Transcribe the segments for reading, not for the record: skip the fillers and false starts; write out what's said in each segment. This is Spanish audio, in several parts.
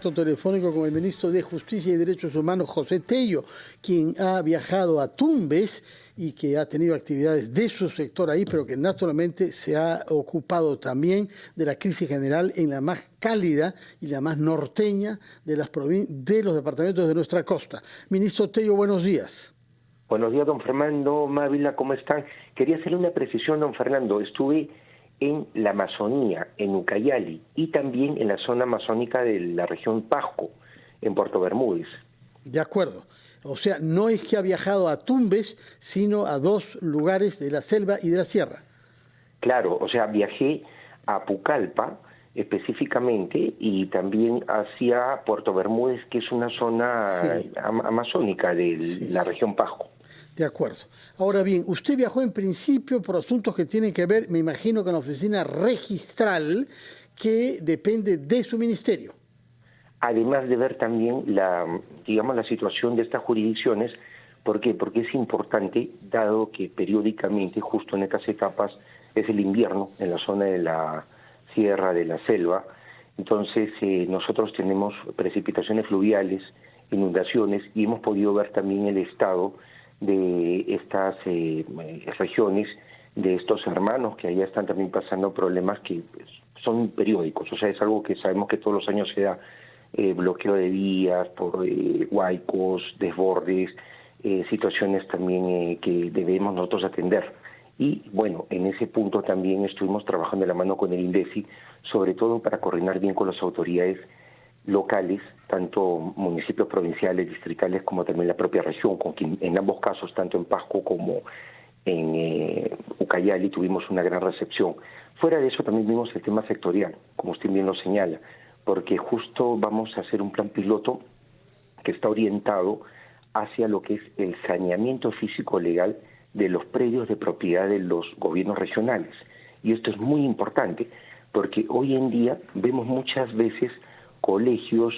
contacto telefónico con el ministro de Justicia y Derechos Humanos, José Tello, quien ha viajado a Tumbes y que ha tenido actividades de su sector ahí, pero que naturalmente se ha ocupado también de la crisis general en la más cálida y la más norteña de los departamentos de nuestra costa. Ministro Tello, buenos días. Buenos días, don Fernando Mávila, ¿cómo están? Quería hacerle una precisión, don Fernando. Estuve en la Amazonía, en Ucayali, y también en la zona amazónica de la región Pasco, en Puerto Bermúdez. De acuerdo. O sea, no es que ha viajado a Tumbes, sino a dos lugares de la selva y de la sierra. Claro, o sea, viajé a Pucallpa específicamente y también hacia Puerto Bermúdez, que es una zona amazónica de la región Pasco. De acuerdo. Ahora bien, usted viajó en principio por asuntos que tienen que ver, me imagino, con la oficina registral que depende de su ministerio. Además de ver también la situación de estas jurisdicciones. ¿Por qué? Porque es importante, dado que periódicamente, justo en estas etapas, es el invierno en la zona de la sierra, de la selva. Entonces, nosotros tenemos precipitaciones fluviales, inundaciones, y hemos podido ver también el estado de estas regiones, de estos hermanos que allá están también pasando problemas que son periódicos. O sea, es algo que sabemos que todos los años se da. Bloqueo de vías por huaicos, desbordes, situaciones también que debemos nosotros atender. Y bueno, en ese punto también estuvimos trabajando de la mano con el INDECI, sobre todo para coordinar bien con las autoridades locales, tanto municipios provinciales, distritales, como también la propia región, con quien en ambos casos, tanto en Pasco como en Ucayali, tuvimos una gran recepción. Fuera de eso también vimos el tema sectorial, como usted bien lo señala, porque justo vamos a hacer un plan piloto que está orientado hacia lo que es el saneamiento físico legal de los predios de propiedad de los gobiernos regionales. Y esto es muy importante porque hoy en día vemos muchas veces colegios,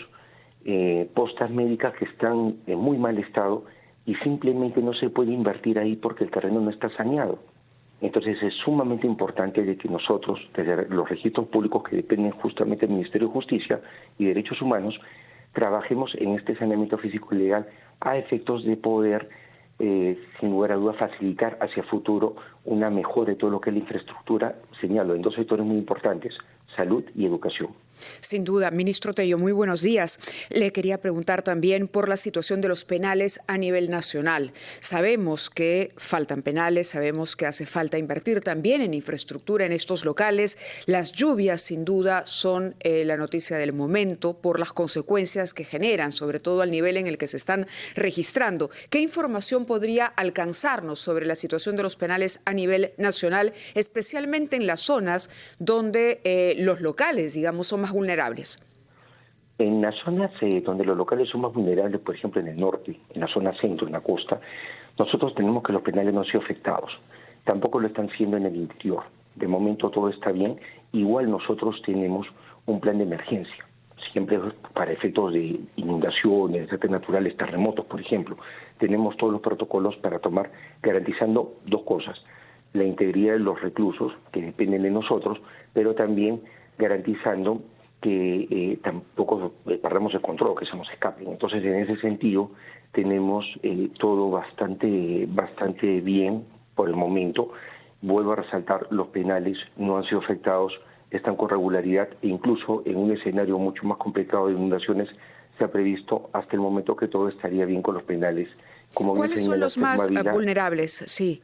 postas médicas que están en muy mal estado y simplemente no se puede invertir ahí porque el terreno no está saneado. Entonces es sumamente importante de que nosotros, desde los registros públicos que dependen justamente del Ministerio de Justicia y Derechos Humanos, trabajemos en este saneamiento físico y legal a efectos de poder, sin lugar a dudas, facilitar hacia futuro una mejora de todo lo que es la infraestructura, señalo, en dos sectores muy importantes, salud y educación. Sin duda, ministro Tello, muy buenos días. Le quería preguntar también por la situación de los penales a nivel nacional. Sabemos que faltan penales, sabemos que hace falta invertir también en infraestructura en estos locales. Las lluvias, sin duda, son la noticia del momento por las consecuencias que generan, sobre todo al nivel en el que se están registrando. ¿Qué información podría alcanzarnos sobre la situación de los penales a nivel nacional, especialmente en las zonas donde los locales, digamos, son más vulnerables? En las zonas donde los locales son más vulnerables, por ejemplo en el norte, en la zona centro, en la costa, nosotros tenemos que los penales no han sido afectados. Tampoco lo están siendo en el interior. De momento todo está bien. Igual nosotros tenemos un plan de emergencia, siempre para efectos de inundaciones, desastres naturales, terremotos, por ejemplo. Tenemos todos los protocolos para tomar, garantizando dos cosas: la integridad de los reclusos, que dependen de nosotros, pero también garantizando que tampoco perdamos el control, que se nos escapen. Entonces, en ese sentido, tenemos todo bastante bien por el momento. Vuelvo a resaltar, los penales no han sido afectados, están con regularidad, e incluso en un escenario mucho más complicado de inundaciones se ha previsto hasta el momento que todo estaría bien con los penales. ¿Cuáles son los más vulnerables? Sí.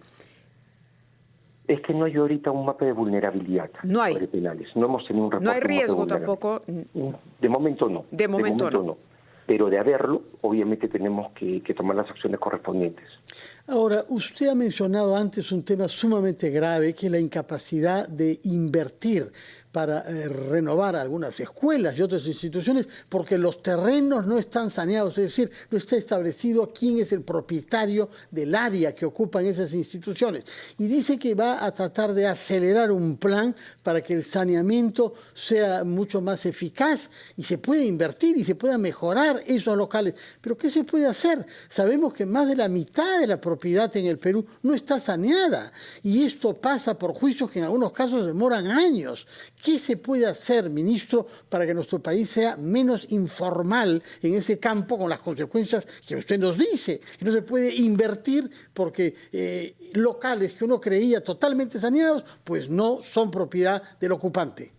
Es que no hay ahorita un mapa de vulnerabilidad sobre penales. No hemos tenido un reporte. No hay riesgo tampoco. De momento no. De momento no. Pero de haberlo, obviamente tenemos que tomar las acciones correspondientes. Ahora, usted ha mencionado antes un tema sumamente grave, que es la incapacidad de invertir para renovar algunas escuelas y otras instituciones, porque los terrenos no están saneados, es decir, no está establecido quién es el propietario del área que ocupan esas instituciones. Y dice que va a tratar de acelerar un plan para que el saneamiento sea mucho más eficaz y se pueda invertir y se pueda mejorar esos locales. Pero ¿qué se puede hacer? Sabemos que más de la mitad de la propiedad en el Perú no está saneada y esto pasa por juicios que en algunos casos demoran años. ¿Qué se puede hacer, ministro, para que nuestro país sea menos informal en ese campo con las consecuencias que usted nos dice? Que no se puede invertir porque locales que uno creía totalmente saneados, pues no son propiedad del ocupante.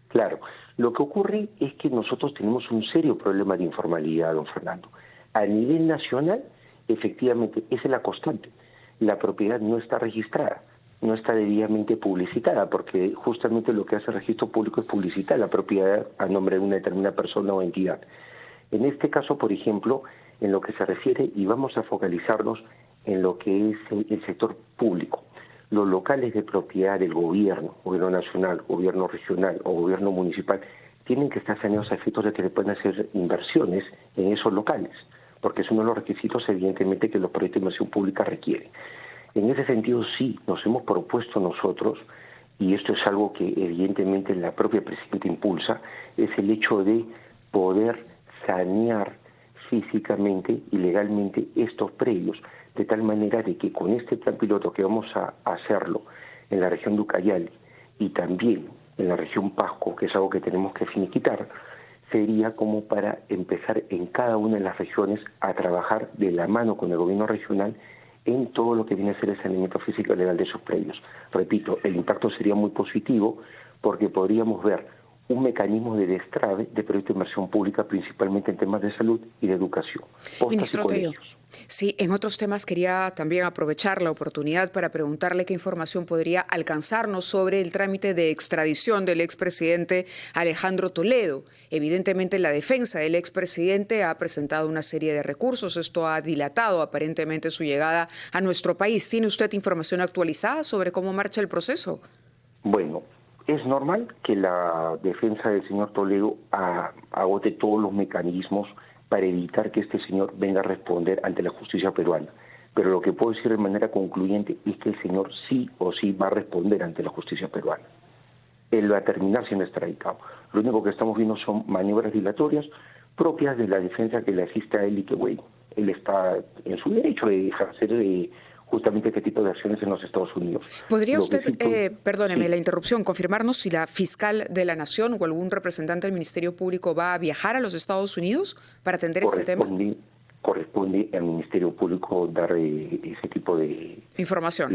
Claro, lo que ocurre es que nosotros tenemos un serio problema de informalidad, don Fernando. A nivel nacional, efectivamente, esa es la constante. La propiedad no está registrada, no está debidamente publicitada, porque justamente lo que hace el registro público es publicitar la propiedad a nombre de una determinada persona o entidad. En este caso, por ejemplo, en lo que se refiere, y vamos a focalizarnos en lo que es el sector público, los locales de propiedad del gobierno nacional, gobierno regional o gobierno municipal, tienen que estar saneados a efectos de que se puedan hacer inversiones en esos locales, porque es uno de los requisitos, evidentemente, que los proyectos de inversión pública requieren. En ese sentido, sí, nos hemos propuesto nosotros, y esto es algo que evidentemente la propia presidenta impulsa, es el hecho de poder sanear físicamente y legalmente estos predios, de tal manera de que con este plan piloto que vamos a hacerlo en la región de Ucayali y también en la región Pasco, que es algo que tenemos que finiquitar, sería como para empezar en cada una de las regiones a trabajar de la mano con el gobierno regional en todo lo que viene a ser el saneamiento físico y legal de esos predios. Repito, el impacto sería muy positivo porque podríamos ver un mecanismo de destrave de proyectos de inversión pública, principalmente en temas de salud y de educación. Ministro Tello, sí, en otros temas quería también aprovechar la oportunidad para preguntarle qué información podría alcanzarnos sobre el trámite de extradición del expresidente Alejandro Toledo. Evidentemente, la defensa del expresidente ha presentado una serie de recursos. Esto ha dilatado aparentemente su llegada a nuestro país. ¿Tiene usted información actualizada sobre cómo marcha el proceso? Bueno, es normal que la defensa del señor Toledo agote todos los mecanismos para evitar que este señor venga a responder ante la justicia peruana. Pero lo que puedo decir de manera concluyente es que el señor sí o sí va a responder ante la justicia peruana. Él va a terminar siendo extraditado. Lo único que estamos viendo son maniobras dilatorias propias de la defensa que le asiste a él y que, bueno, él está en su derecho de ejercer justamente este tipo de acciones en los Estados Unidos. ¿Podría usted, perdóneme sí, la interrupción, confirmarnos si la fiscal de la Nación o algún representante del Ministerio Público va a viajar a los Estados Unidos para atender este tema? Corresponde al Ministerio Público dar ese tipo de información,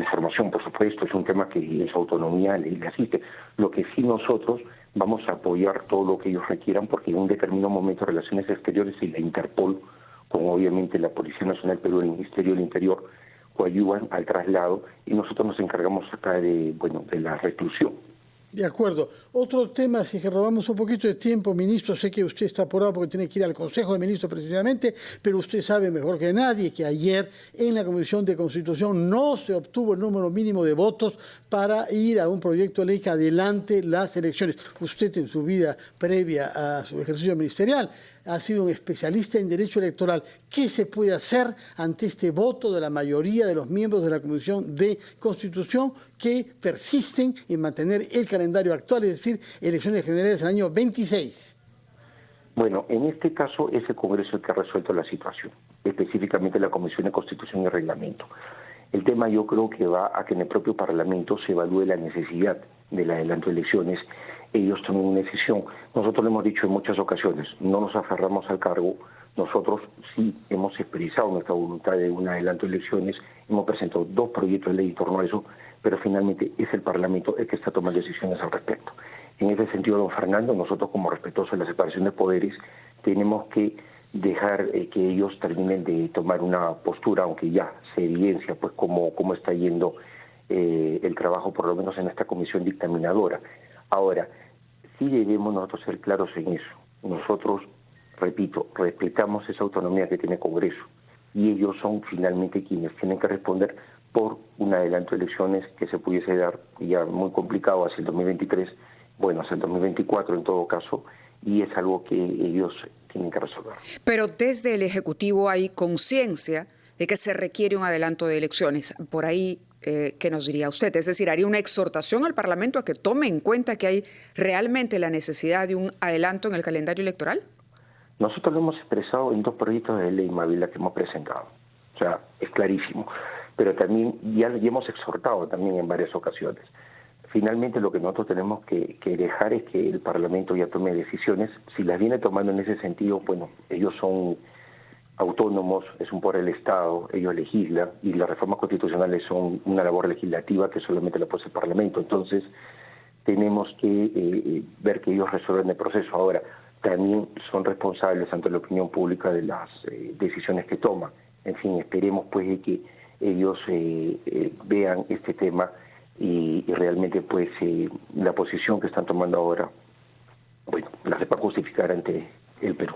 por supuesto. Es un tema que en su autonomía le asiste. Lo que sí nosotros vamos a apoyar todo lo que ellos requieran, porque en un determinado momento Relaciones Exteriores y la Interpol, con obviamente la Policía Nacional Perú y el Ministerio del Interior, coadyuvan al traslado y nosotros nos encargamos acá de la reclusión. De acuerdo. Otro tema, si que robamos un poquito de tiempo, ministro, sé que usted está apurado porque tiene que ir al Consejo de Ministros precisamente, pero usted sabe mejor que nadie que ayer en la Comisión de Constitución no se obtuvo el número mínimo de votos para ir a un proyecto de ley que adelante las elecciones. Usted en su vida previa a su ejercicio ministerial ha sido un especialista en derecho electoral. ¿Qué se puede hacer ante este voto de la mayoría de los miembros de la Comisión de Constitución que persisten en mantener el calendario actual, es decir, elecciones generales del año 26? Bueno, en este caso es el Congreso el que ha resuelto la situación, específicamente la Comisión de Constitución y Reglamento. El tema yo creo que va a que en el propio Parlamento se evalúe la necesidad del adelanto de elecciones. Ellos toman una decisión. Nosotros lo hemos dicho en muchas ocasiones, no nos aferramos al cargo. Nosotros sí hemos expresado nuestra voluntad de un adelanto de elecciones, hemos presentado 2 proyectos de ley en torno a eso, pero finalmente es el Parlamento el que está tomando decisiones al respecto. En ese sentido, don Fernando, nosotros como respetuosos de la separación de poderes tenemos que dejar que ellos terminen de tomar una postura, aunque ya se evidencia pues cómo está yendo el trabajo, por lo menos en esta comisión dictaminadora. Ahora, sí debemos nosotros ser claros en eso. Nosotros, repito, respetamos esa autonomía que tiene el Congreso y ellos son finalmente quienes tienen que responder por un adelanto de elecciones que se pudiese dar ya muy complicado hacia el 2023, bueno, hacia el 2024 en todo caso, y es algo que ellos tienen que resolver. Pero desde el Ejecutivo hay conciencia de que se requiere un adelanto de elecciones. Por ahí, ¿qué nos diría usted? Es decir, ¿haría una exhortación al Parlamento a que tome en cuenta que hay realmente la necesidad de un adelanto en el calendario electoral? Nosotros lo hemos expresado en 2 proyectos de ley, Mávila, que hemos presentado. O sea, es clarísimo. Pero también ya hemos exhortado también en varias ocasiones. Finalmente lo que nosotros tenemos que dejar es que el Parlamento ya tome decisiones. Si las viene tomando en ese sentido, bueno, ellos son autónomos, es un poder del Estado, ellos legislan, y las reformas constitucionales son una labor legislativa que solamente la puede hacer el Parlamento. Entonces, tenemos que ver que ellos resuelven el proceso. Ahora, también son responsables ante la opinión pública de las decisiones que toman. En fin, esperemos pues de que ellos vean este tema y realmente pues la posición que están tomando ahora, bueno, la sepa justificar ante el Perú.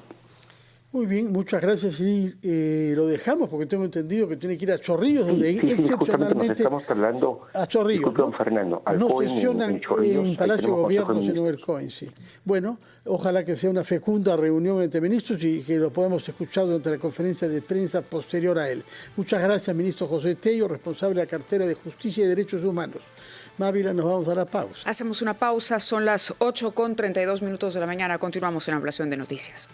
Muy bien, muchas gracias y lo dejamos porque tengo entendido que tiene que ir a Chorrillos, donde excepcionalmente nos estamos hablando a Chorrillos, disculpe, don Fernando, al no COEN sesionan en Chorrillos, en Palacio de Gobierno, sino en el ministros. COEN, sí. Bueno, ojalá que sea una fecunda reunión entre ministros y que lo podamos escuchar durante la conferencia de prensa posterior a él. Muchas gracias, ministro José Tello, responsable de la cartera de Justicia y Derechos Humanos. Mávila, nos vamos a la pausa. Hacemos una pausa, son las 8:32 de la mañana, continuamos en Ampliación de Noticias.